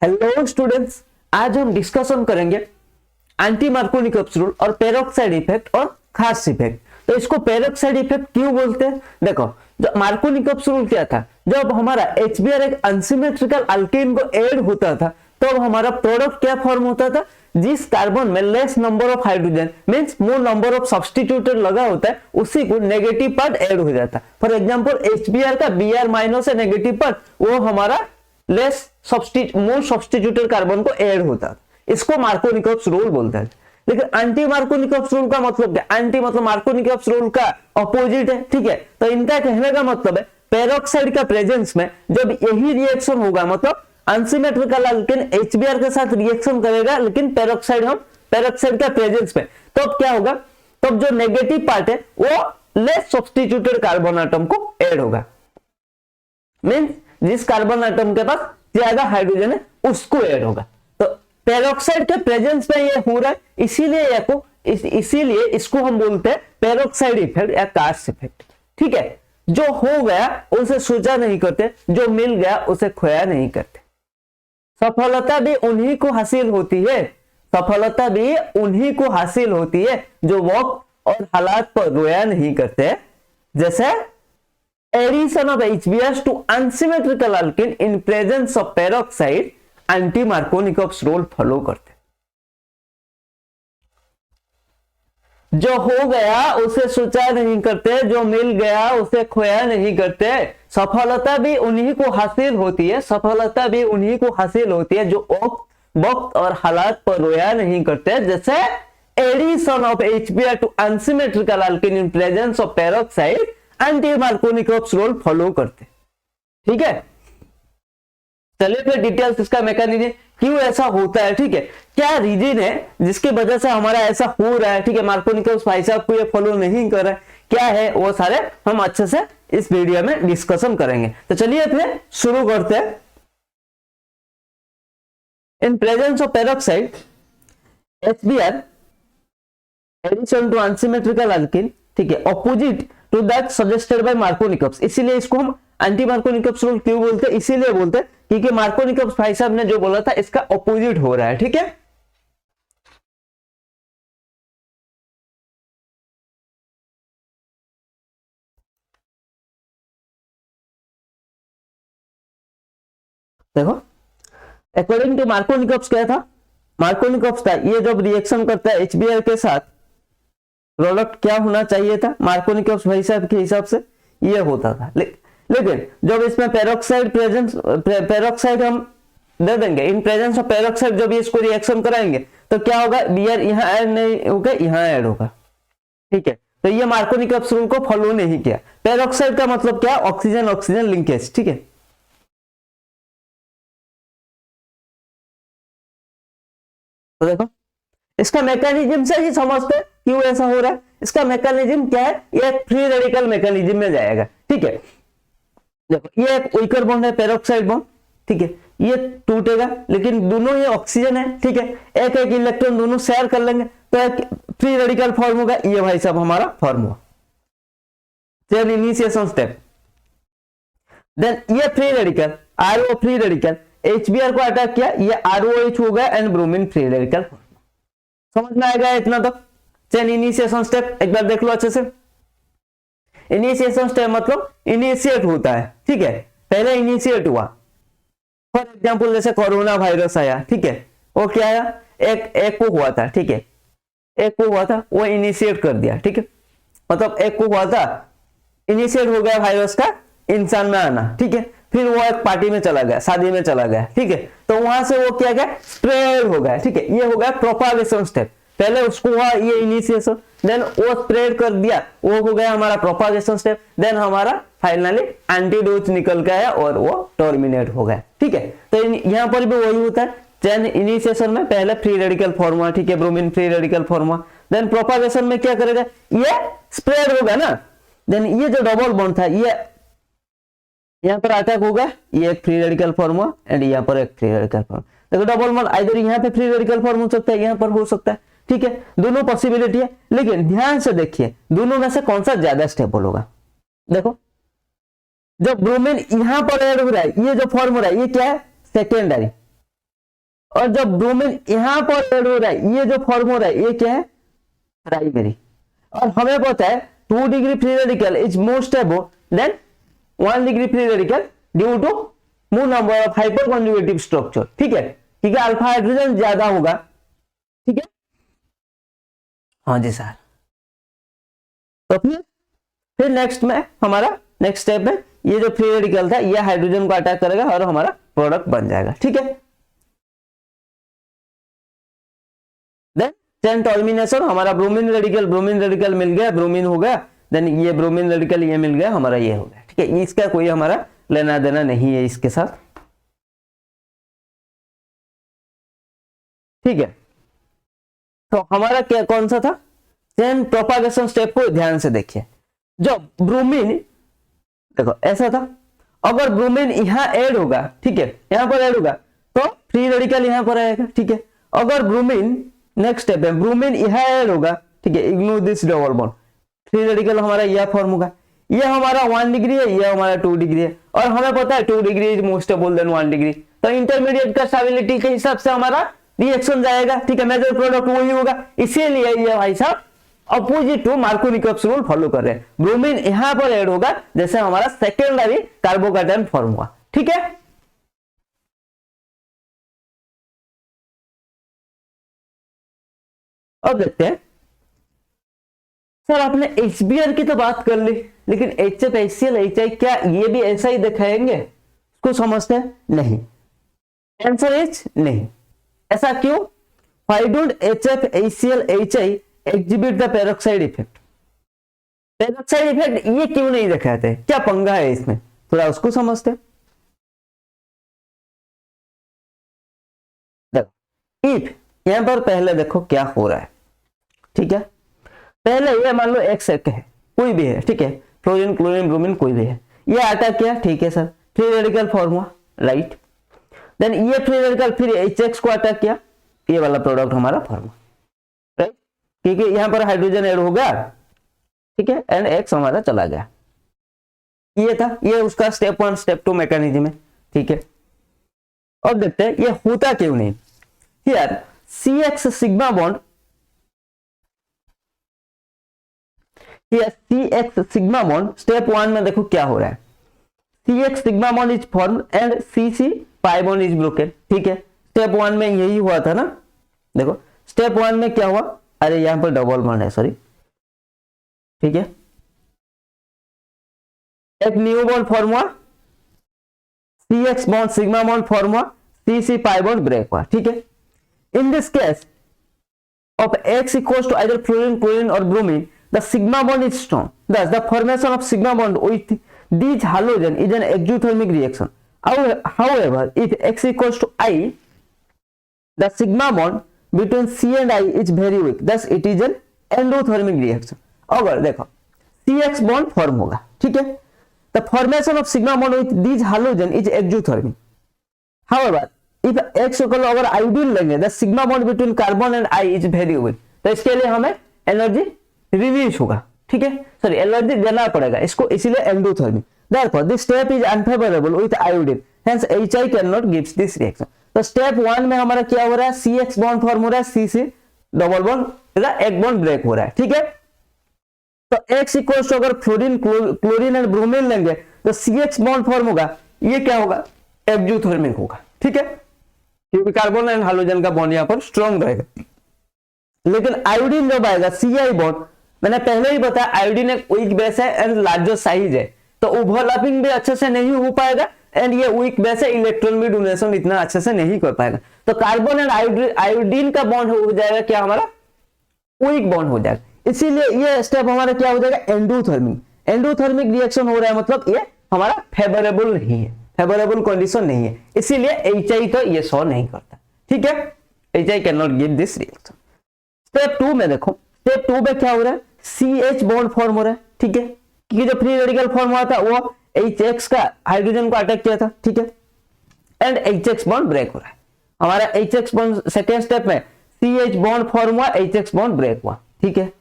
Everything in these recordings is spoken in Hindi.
हेलो स्टूडेंट्स, आज हम डिस्कशन करेंगे एंटी मार्कोनिकॉप्स रूल और पेरोक्साइड इफेक्ट और खास इफेक्ट। तो इसको पेरोक्साइड इफेक्ट क्यों बोलते हैं? देखो, जो मार्कोनिकॉप्स रूल क्या था, जब हमारा HBr एक अनसिमेट्रिकल अल्केन को ऐड होता था तो हमारा प्रोडक्ट क्या फॉर्म होता था, जिस कार्बन में less number of hydrogen means more number of substituted लगा होता है उसी को नेगेटिव पार्ट ऐड हो जाता है। फॉर एग्जांपल HBr का Br माइनस है नेगेटिव पार्ट, वो हमारा लेस मोर सब्स्टिट्यूटेड कार्बन को ऐड होता है। इसको मार्कोनिकॉप्स रूल बोलते हैं। लेकिन एंटी मार्कोनिकॉप्स रूल का मतलब क्या? एंटी मतलब मार्कोनिकॉप्स रूल का ऑपोजिट है, ठीक है। तो इनका कहने का मतलब है पेरोक्साइड का प्रेजेंस में जब यही रिएक्शन होगा, मतलब अनसिमेट्रिकल अल्केन HBr के साथ रिएक्शन करेगा लेकिन पेरोक्साइड का प्रेजेंस में, तो अब क्या होगा, तब जो नेगेटिव पार्ट है वो लेस सब्स्टिट्यूटेड कार्बन एटम को ऐड होगा। मींस जिस कार्बन एटम के पास ज्यादा हाइड्रोजन है उसको ऐड होगा। तो पेरोक्साइड के प्रेजेंस में ये हो रहा है, इसीलिए इसको हम बोलते हैं पेरोक्साइड इफेक्ट या कार्स इफेक्ट, ठीक है। जो हो गया उसे सोचा नहीं करते, जो मिल गया उसे खोया नहीं करते। सफलता भी उन्हीं को हासिल होती है, सफलता भी उन्हीं को हासिल होती है जो वक्त और हालात पर रोया नहीं करते। जैसे addition of HBr to unsymmetrical alkene in presence of peroxide, anti Markovnikov's rule follow करते। जो हो गया उसे सोचा नहीं करते, जो मिल गया उसे खोया नहीं करते। सफलता भी उन्हीं को हासिल होती है, सफलता भी उन्हीं को हासिल होती है जो वक्त और हालात पर रोया नहीं करते। जैसे addition of HBr to unsymmetrical alkene in presence of peroxide, anti Markovnikov's rule follow करते, ठीक है। चलिए फिर डिटेल्स इसका मैकेनिज्म क्यों ऐसा होता है, ठीक है, क्या रीजन है जिसकी वजह से हमारा ऐसा हो रहा है, ठीक है। मार्कोनिकॉप्स भाई साहब को ये फॉलो नहीं कर रहा है, क्या है वो सारे हम अच्छे से इस वीडियो में डिस्कशन करेंगे। तो चलिए फिर शुरू करते हैं। In presence of peroxide HBr addition to unsymmetrical alkene, ठीक है, opposite to that suggested by Markovnikov's. इसीलिए इसको हम एंटी मार्कोनिकॉप्स रूल क्यों बोलते हैं? इसीलिए बोलते हैं क्योंकि मार्कोनिकॉप्स भाई साहब ने जो बोला था इसका ऑपोजिट हो रहा है, ठीक है। देखो, अकॉर्डिंग टू मार्कोनिकॉप्स क्या था, मार्कोनिकॉप्स था ये जब रिएक्शन करता है HBr के साथ प्रोडक्ट क्या होना चाहिए था मार्कोनिकॉप्स भाई साहब के हिसाब से ये होता था। लेकिन जब इसमें पेरोक्साइड हम दे देंगे, इन प्रेजेंस ऑफ पेरोक्साइड जब इसको रिएक्शन कराएंगे तो क्या होगा, Br यहां ऐड नहीं होगा, यहां ऐड होगा, ठीक है। तो ये मार्कोनिकॉप्स रूल को फॉलो नहीं किया। पेरोक्साइड का मतलब क्या? ऑक्सीजन ऑक्सीजन लिंकेज, ठीक है। तो देखो, इसका मैकेनिज्म से ही समझते हैं क्यों ऐसा हो रहा है। इसका मैकेनिज्म क्या है, ये फ्री रेडिकल मैकेनिज्म में जाएगा, ठीक है। देखो, ये एक वीकर बॉन्ड है, पेरोक्साइड बॉन्ड, ठीक है, ये टूटेगा लेकिन दोनों ये ऑक्सीजन है, ठीक है, एक एक इलेक्ट्रॉन दोनों शेयर कर लेंगे तो एक फ्री रेडिकल फॉर्म होगा। ये भाई साहब हमारा फॉर्म हुआ, चेन इनिशिएशन स्टेप। देन ये free radical RO free radical HBr को अटैक किया, ये ROH हो गया एंड ब्रोमीन फ्री रेडिकल। समझ में आएगा इतना तक? चेन इनिशिएशन स्टेप एक बार देख लो अच्छे से। इनिशिएशन स्टेप मतलब इनिशिएट होता है, ठीक है, पहले इनिशिएट हुआ। फॉर एग्जांपल जैसे कोरोना वायरस आया, ठीक है, वो क्या आया, एक को हुआ था, ठीक है, एक को हुआ था, वो इनिशिएट कर दिया, ठीक है, मतलब एक को हुआ था, इनिशिएट हो गया वायरस का इंसान में आना, ठीक है, फिर वो एक पार्टी में चला गया, शादी में चला गया, ठीक है, तो वहां से वो क्या गया, स्प्रेड हो गया, ठीक है, ये हो गया प्रोपागेशन स्टेप। पहले उसको हुआ ये इनिशिएशन, देन वो स्प्रेड कर दिया, वो हो गया हमारा प्रोपागेशन स्टेप, देन हमारा फाइनली एंटीडोज निकल के आया और वो टर्मिनेट हो गया, ठीक है। तो यहां पर भी वही होता है, चेन इनिशिएशन में पहले फ्री रेडिकल फॉर्म हुआ, ठीक है, ब्रोमीन फ्री रेडिकल फॉर्म हुआ, देन प्रोपागेशन में क्या करेगा, ये स्प्रेड होगा ना, देन ये जो डबल बॉन्ड था ये यहां पर अटैक होगा, ये एक फ्री रेडिकल फॉर्म हुआ एंड यहां पर एक फ्री रेडिकल फॉर्म। देखो डबल बॉन्ड आइदर यहां पे फ्री रेडिकल फॉर्म हो सकता है, यहां पर हो सकता है, ठीक है, दोनों पॉसिबिलिटी है। लेकिन ध्यान से देखिए दोनों में से कौन सा ज्यादा स्टेबल होगा। देखो, जब ब्रोमीन यहां पर ऐड हो रहा है, ये जो फॉर्म हो रहा है ये क्या है, सेकेंडरी, और जब ब्रोमीन यहां पर ऐड हो रहा है, ये जो फॉर्म हो रहा है ये क्या है, प्राइमरी। और हमें पता है 2 degree free radical is more stable than 1 degree free radical due to more number of hyper conjugative structure, ठीक है, क्योंकि अल्फा हाइड्रोजन ज्यादा होगा, ठीक है। हाँ जी सर। तो फिर नेक्स्ट में हमारा नेक्स्ट स्टेप में ये जो फ्री रेडिकल था ये हाइड्रोजन को अटैक करेगा और हमारा प्रोडक्ट बन जाएगा, ठीक है। देन चेन टर्मिनेशन, हमारा ब्रोमीन रेडिकल मिल गया, ब्रोमीन हो गया, देन ये ब्रोमीन रेडिकल ये मिल गया, हमारा ये हो गया, ठीक है। इसका कोई हमारा लेना देना नहीं है इसके साथ, ठीक है। तो हमारा क्या कौन सा था, चेन प्रोपागेशन स्टेप को ध्यान से देखिए। जब ब्रोमीन देखो ऐसा था, अगर ब्रोमीन यहां ऐड होगा, ठीक है, यहां पर ऐड होगा तो फ्री रेडिकल यहां पर आएगा, ठीक है। अगर ब्रोमीन नेक्स्ट स्टेप है, ब्रोमीन यहां ऐड होगा, ठीक है, ignore this double bond, free radical हमारा यह फॉर्म होगा, ये हमारा 1 डिग्री है, ये हमारा 2 डिग्री है, और हमें पता है 2 degree is more stable than 1 degree, तो इंटरमीडिएट का स्टेबिलिटी के हिसाब से हमारा रिएक्शन जाएगा, ठीक है, मेजर प्रोडक्ट वही होगा। इसीलिए ये भाई साहब opposite to Markovnikov's rule follow कर रहे हैं। ब्रोमीन यहां पर ऐड होगा जैसे हमारा सेकेंडरी कार्बोकैटायन फॉर्म हुआ, ठीक है। अब देखते हैं सर, आपने HBr की तो बात कर ली, लेकिन HF HCl HI क्या ये भी ऐसा ही दिखाएंगे, इसको समझते हैं? नहीं, आंसर इज नहीं। ऐसा क्यों? Why don't HF HCl HI exhibit the peroxide effect? Peroxide effect ये क्यों नहीं दिखाते, क्या पंगा है इसमें, थोड़ा उसको समझते हैं। देखो इफ यहां पर पहले देखो क्या हो रहा है, ठीक है। पहले ये मान लो एक्स एक है, कोई भी है, ठीक है, फ्लोरीन क्लोरीन ब्रोमीन कोई भी है, ये अटैक किया, ठीक है सर, फ्री रेडिकल फॉर्म हुआ, राइट। देन ये फ्री रेडिकल फिर HX को अटैक किया, ये वाला प्रोडक्ट हमारा फॉर्म हुआ, राइट, क्योंकि यहां पर हाइड्रोजन ऐड हो गया, ठीक है, एंड X हमारा चला गया। ये था, ये उसका स्टेप 1 स्टेप 2 मैकेनिज्म है, ठीक है। अब देखते हैं ये होता क्यों नहीं। Here CX sigma bond, CX sigma bond step 1 में देखो क्या हो रहा है, CX sigma bond is form and CC pi bond is broken, ठीक है। स्टेप 1 में यही हुआ था ना, देखो स्टेप 1 में क्या हुआ, अरे यहां पर डबल बॉन्ड है, सॉरी, ठीक है, एक न्यू बॉन्ड फॉर्म हुआ, CX bond sigma bond form हुआ, CC पाई बॉन्ड ब्रेक हुआ, ठीक है। In this case of X equals to either fluorine, chlorine or bromine, the sigma bond is strong. Thus, the formation of sigma bond with these halogen is an exothermic reaction. However, if X equals to I, the sigma bond between C and I is very weak. Thus, it is an endothermic reaction. अगर देखो CX bond form होगा, ठीक है, the formation of sigma bond with these halogen is exothermic. However, if X equal अगर आयोडीन लेंगे, the sigma bond between carbon and I is very weak, तो इसके लिए हमें एनर्जी रिलीज होगा, ठीक है, सॉरी एनर्जी देना पड़ेगा इसको, इसीलिए endothermic. Therefore this step is unfavourable with iodine, hence HI can not gives this reaction. तो स्टेप 1 में हमारा क्या हो रहा है, CX बॉन्ड फॉर्म हो रहा है, CC डबल बॉन्ड, एक बॉन्ड ब्रेक हो रहा है, ठीक है। तो X इक्वल्स टू अगर फ्लोरीन क्लोरीन एंड ब्रोमीन लेंगे तो CX बॉन्ड फॉर्म होगा, ये क्या होगा, एक्सोथर्मिक होगा, ठीक है, क्योंकि कार्बन एंड हाइड्रोजन का बॉन्ड यहां पर स्ट्रॉन्ग रहेगा। लेकिन आयोडीन जब आएगा CI बॉन्ड, मैंने पहले ही बताया आयोडीन एक वीक बेस है एंड लार्जर साइज है, तो ओवरलैपिंग भी अच्छे से नहीं हो पाएगा एंड ये वीक बेस है, इलेक्ट्रॉन भी डोनेशन इतना अच्छे से नहीं कर पाएगा, तो कार्बन एंड आयोडीन का बॉन्ड हो जाएगा क्या, हमारा वीक बॉन्ड हो जाएगा। इसीलिए ये स्टेप हमारा क्या हो जाएगा, एंडोथर्मिक। एंडोथर्मिक रिएक्शन हो रहा है, मतलब ये हमारा फेवरेबल नहीं है, फेवरेबल कंडीशन नहीं है, इसीलिए HI तो ये शो नहीं करता, ठीक है, HI can not give this reaction. Step 2 में देखो, स्टेप 2 में क्या हो रहा है, CH बॉन्ड फॉर्म हो रहा है, ठीक है, क्योंकि जो फ्री रेडिकल फॉर्म हुआ था वो HX का हाइड्रोजन को अटैक किया था, ठीक है, एंड HX बॉन्ड ब्रेक हो रहा है। हमारा HX बॉन्ड सेकेंड स्टेप में CH बॉन्ड फॉर्म हुआ, HX बॉन्ड ब्रेक हुआ, ठीक है।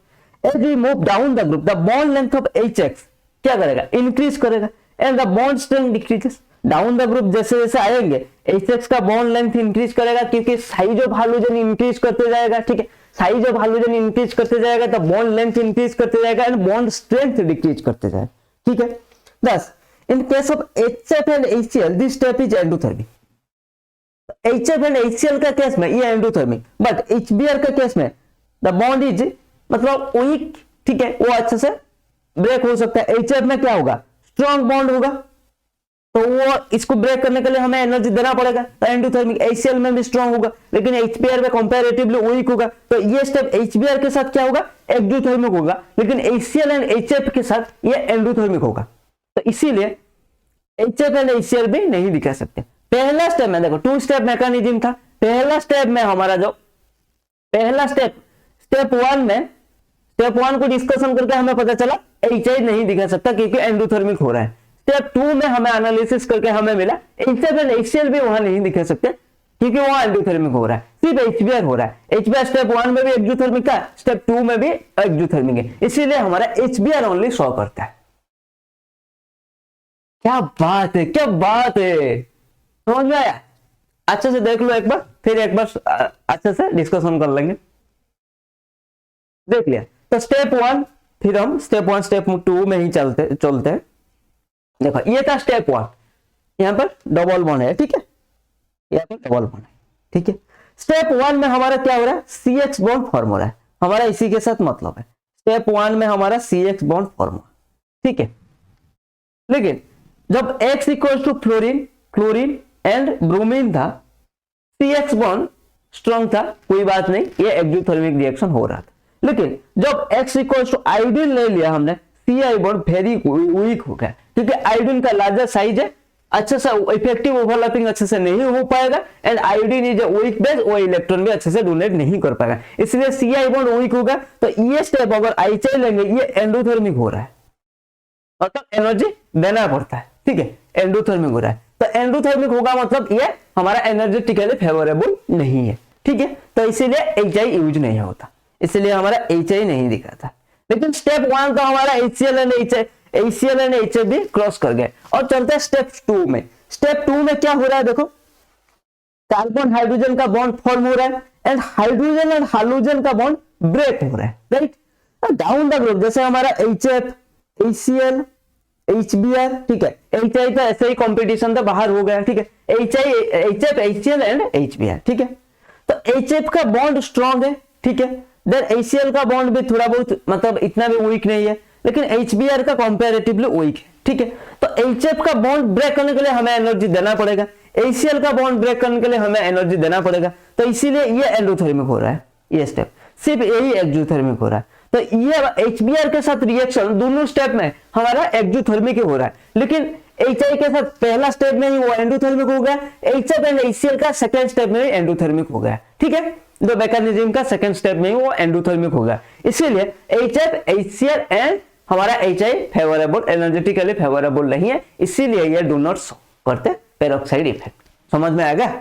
As we move down the group, the bond length of HX क्या करेगा, इंक्रीज करेगा and the bond strength decreases. Down the group जैसे जैसे आएंगे HX का बॉन्ड लेंथ इंक्रीज करेगा, क्योंकि साइज ऑफ हाइड्रोजन इंक्रीज करते जाएगा, ठीक है, साइज ऑफ हाइड्रोजन इंक्रीज करते जाएगा तो बॉन्ड लेंथ इंक्रीज करते जाएगा एंड बॉन्ड स्ट्रेंथ डिक्रीज करते जाएगा, ठीक है। Thus in case of HF and HCl this step is endothermic. HF and HCl का केस में ये एंडोथर्मिक, बट HBr का केस में द बॉन्ड इज मतलब वीक, ठीक है, वो अच्छे से ब्रेक हो सकता है। HF में क्या होगा, स्ट्रॉन्ग बॉन्ड होगा, तो वो इसको ब्रेक करने के लिए हमें एनर्जी देना पड़ेगा, तो एंडोथर्मिक। HCl में भी स्ट्रॉन्ग होगा लेकिन HBr में कंपैरेटिवली वीक होगा, तो ये स्टेप HBr के साथ क्या होगा, एक्सोथर्मिक होगा, लेकिन HCl एंड HF के साथ ये एंडोथर्मिक होगा। तो इसीलिए HF एंड HCl भी नहीं दिखा सकते। पहला स्टेप में देखो 2 स्टेप मैकेनिज्म था। पहला स्टेप में हमारा जो पहला स्टेप 1 को डिस्कशन करके हमें पता चला HI नहीं दिखा सकता क्योंकि एंडोथर्मिक हो रहा है। स्टेप 2 में हमें एनालिसिस करके हमें मिला HF एंड HCl भी वहां नहीं दिखा सकते क्योंकि वहां एंडोथर्मिक हो रहा है, सिर्फ HBr हो रहा है। HBr स्टेप 1 में भी एक्सोथर्मिक था, स्टेप 2 में भी एक्सोथर्मिक है, इसीलिए हमारा HBr ओनली शो करता है। क्या बात है, क्या बात है, समझ में आया? अच्छे से देख लो एक बार, फिर एक बार अच्छे से डिस्कशन कर लेंगे। देख लिया तो स्टेप 1, फिर हम स्टेप 1 स्टेप 2 में ही चलते हैं। देखो ये था स्टेप 1, यहां पर डबल बॉन्ड है, ठीक है, यहां पर डबल बॉन्ड है, ठीक है। स्टेप 1 में हमारा क्या हो रहा है, CH बॉन्ड फॉर्म हो रहा है, हमारा इसी के साथ मतलब है। स्टेप 1 में हमारा CH बॉन्ड फॉर्म हुआ, ठीक है। लेकिन जब X equal to chlorine and bromine था, CH बॉन्ड स्ट्रॉन्ग था, कोई बात नहीं, ये एक्सोथर्मिक रिएक्शन हो रहा था। लेकिन जब X इक्वल टू आयोडीन ले लिया हमने, CI बॉन्ड वेरी वीक हो गया, क्योंकि आयोडीन का लार्जर साइज है, अच्छे से इफेक्टिव ओवरलैपिंग अच्छे से नहीं हो पाएगा and iodine is weak base, वो इलेक्ट्रॉन भी अच्छे से डोनेट नहीं कर पाएगा, इसलिए CI बॉन्ड वीक होगा। तो ये स्टेप अगर HI लेंगे, ये एंडोथर्मिक हो रहा है, मतलब एनर्जी देना पड़ता है, ठीक है, एंडोथर्मिक हो रहा है। तो एंडोथर्मिक होगा मतलब ये हमारा एनर्जेटिकली फेवरेबल नहीं है, ठीक है, तो इसीलिए HI यूज नहीं होता, इसलिए हमारा HI नहीं दिखा था। लेकिन स्टेप 1 का हमारा HCl एंड HF भी क्रॉस कर गए। और चलते हैं स्टेप 2 में। स्टेप 2 में क्या हो रहा है, देखो कार्बन हाइड्रोजन का बॉन्ड फॉर्म हो रहा है एंड हाइड्रोजन एंड हाइड्रोजन का बॉन्ड ब्रेक हो रहा है, राइट। डाउन द ग्रुप जैसे हमारा HF, HCl, HBr, ठीक है, HI तो ऐसे ही कंपटीशन था, बाहर हो गया, ठीक है, HF, HCl एंड HBr, ठीक है। तो HF का बॉन्ड स्ट्रॉन्ग है, ठीक है, देन HCl का बॉन्ड भी थोड़ा बहुत मतलब इतना भी वीक नहीं है, लेकिन HBr का कंपैरेटिवली वीक है, ठीक है। तो HF का बॉन्ड ब्रेक करने के लिए हमें एनर्जी देना पड़ेगा, HCl का बॉन्ड ब्रेक करने के लिए हमें एनर्जी देना पड़ेगा, तो इसीलिए ये एंडोथर्मिक हो रहा है। ये स्टेप सिर्फ यही एक्सोथर्मिक हो रहा है। तो ये HBr के साथ रिएक्शन दोनों स्टेप में हमारा एक्सोथर्मिक ही हो रहा है, लेकिन HI के साथ पहला स्टेप में ही वो एंडोथर्मिक हो गया, HF एंड HCl का सेकंड स्टेप में ही एंडोथर्मिक हो गया, ठीक है, जो मैकेनिज्म का सेकंड स्टेप में ही वो एंडोथर्मिक हो गया। इसीलिए HF, HCl एंड हमारा HI फेवरेबल, एनर्जेटिकली फेवरेबल नहीं है, इसीलिए ये डू नॉट शो करते पेरोक्साइड इफेक्ट। समझ में आया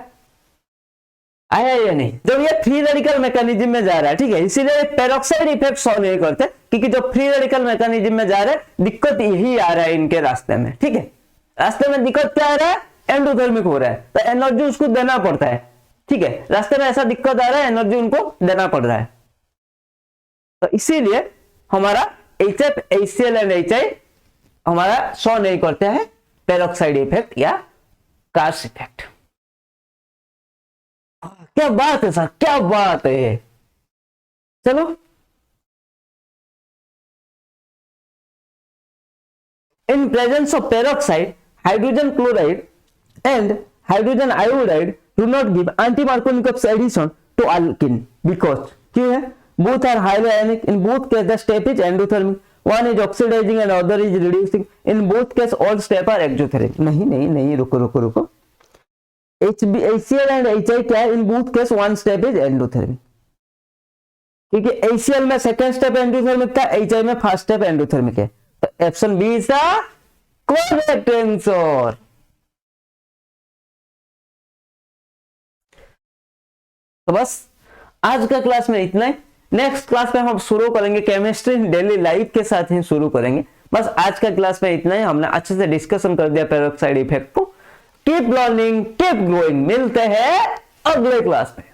या नहीं? जब ये फ्री रेडिकल मैकेनिज्म में जा रहा है, ठीक है, इसीलिए पेरोक्साइड इफेक्ट शो नहीं करते, क्योंकि जो फ्री रेडिकल मैकेनिज्म में जा रहे हैं दिक्कत यही आ रहा है इनके रास्ते में, ठीक है। रास्ते में दिक्कत क्या आ रहा है, एंडोथर्मिक हो रहा है, तो एनर्जी उसको देना पड़ता है, ठीक है, रास्ते में ऐसा दिक्कत आ रहा है, एनर्जी उनको देना पड़ रहा है। तो इसीलिए हमारा HF, HCl एंड HI हमारा शो नहीं करते हैं पेरोक्साइड इफेक्ट या कार्स इफेक्ट। क्या बात है सर, क्या बात है। चलो in presence of peroxide, hydrogen chloride and hydrogen iodide do not give anti Markovnikov addition to alkene because क्यों है, both are highly ionic, in both case the step is endothermic, one is oxidizing and other is reducing, in both case all step are exothermic। नहीं रुको HCl एंड HI क्या है, in both case one step is endothermic, क्योंकि HCl में सेकंड स्टेप एंडोथर्मिक था, HI में फर्स्ट स्टेप एंडोथर्मिक है, तो option B is the correct answer. तो बस आज का क्लास में इतना ही। नेक्स्ट क्लास में हम शुरू करेंगे केमिस्ट्री डेली लाइफ के साथ ही शुरू करेंगे। बस आज का क्लास में इतना ही, हमने अच्छे से डिस्कशन कर दिया पेरोक्साइड इफेक्ट को। Keep learning keep growing. मिलते हैं अगले क्लास में।